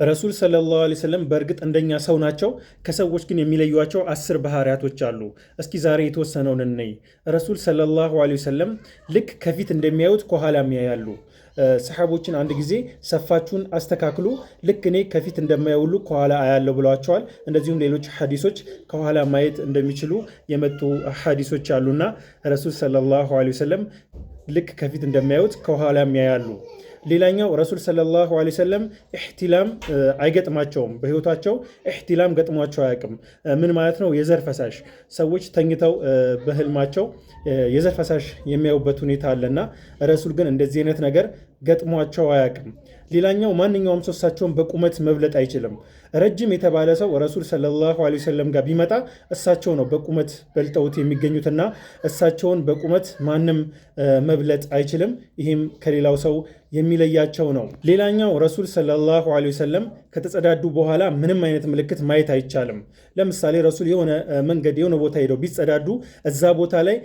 ረሱል ሰለላሁ ዐለይሂ ወሰለም በእርግጥ እንደኛ ሰው ናቸው። ከሰዎች ግን የሚለዩቸው 10 ባህሪያቶች አሉ። እስኪ ዛሬ የተወሰነውን እንይ። ረሱል ሰለላሁ ዐለይሂ ወሰለም ልክ ከፊት እንደሚያዩት ከኋላም ያያሉ። ሰሓቦችን አንድ ጊዜ ሰፋችሁን አስተካክሉ፣ ልክ እኔ ከፊት እንደማየው ሁሉ ከኋላ አያለው ብለዋቸዋል። እንደዚሁም ሌሎች ሐዲሶች ከኋላ ማየት እንደሚችሉ የመጡ ሐዲሶች አሉና ረሱል ሰለላሁ ዐለይሂ ወሰለም ልክ ከፊት እንደማያዩት ከኋላም ያያሉ። ሌላኛው ረሱል ሰለላሁ ዐለይሂ ወሰለም ኢሕቲላም አይገጥማቸውም። በህይወታቸው ኢሕቲላም ገጥሟቸው አያውቅም። ምን ማለት ነው? የዘር ፈሳሽ ሰዎች ተኝተው በህልማቸው የዘር ፈሳሽ የሚያዩበት ሁኔታ አለና ረሱል ግን እንደዚህ አይነት ነገር ገጥሟቸው አያውቅም። ሌላኛው ማንኛውም ሰው እሳቸውን በቁመት መብለጥ አይችልም። ረጅም የተባለ ሰው ረሱል ሰለላሁ ዐለይሂ ወሰለም ጋር ቢመጣ እሳቸው ነው በቁመት በልጠውት የሚገኙትና እሳቸውን በቁመት ማንም መብለጥ አይችልም። ይህም ከሌላው ሰው የሚለያቸው ነው። ሌላኛው ረሱል ሰለላሁ ዐለይሂ ወሰለም ከተጸዳዱ በኋላ ምንም አይነት ምልክት ማየት አይቻልም። ለምሳሌ ረሱል የሆነ መንገድ የሆነ ቦታ ሄደው ቢጸዳዱ እዛ ቦታ ላይ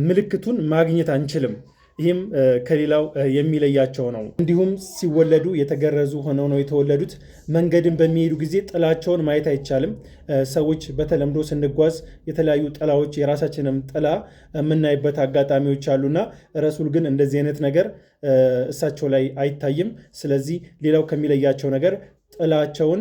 ምልክቱን ማግኘት አንችልም። ይህም ከሌላው የሚለያቸው ነው። እንዲሁም ሲወለዱ የተገረዙ ሆነው ነው የተወለዱት። መንገድን በሚሄዱ ጊዜ ጥላቸውን ማየት አይቻልም። ሰዎች በተለምዶ ስንጓዝ የተለያዩ ጥላዎች የራሳችንም ጥላ የምናይበት አጋጣሚዎች አሉና ረሱል ግን እንደዚህ አይነት ነገር እሳቸው ላይ አይታይም። ስለዚህ ሌላው ከሚለያቸው ነገር ጥላቸውን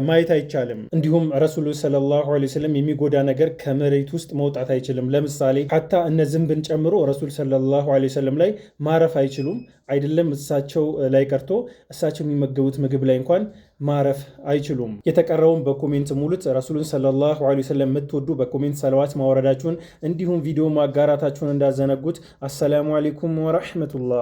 ማየት አይቻልም። እንዲሁም ረሱሉ ሰለላሁ ዐለይሂ ወሰለም የሚጎዳ ነገር ከመሬት ውስጥ መውጣት አይችልም። ለምሳሌ ሐታ እነ ዝንብን ጨምሮ ረሱል ሰለላሁ ዐለይሂ ወሰለም ላይ ማረፍ አይችሉም። አይደለም እሳቸው ላይ ቀርቶ እሳቸው የሚመገቡት ምግብ ላይ እንኳን ማረፍ አይችሉም። የተቀረውን በኮሜንት ሙሉት። ረሱሉን ሰለላሁ ዐለይሂ ወሰለም የምትወዱ በኮሜንት ሰለዋት ማውረዳችሁን እንዲሁም ቪዲዮ ማጋራታችሁን እንዳዘነጉት። አሰላሙ አለይኩም ወረሕመቱላህ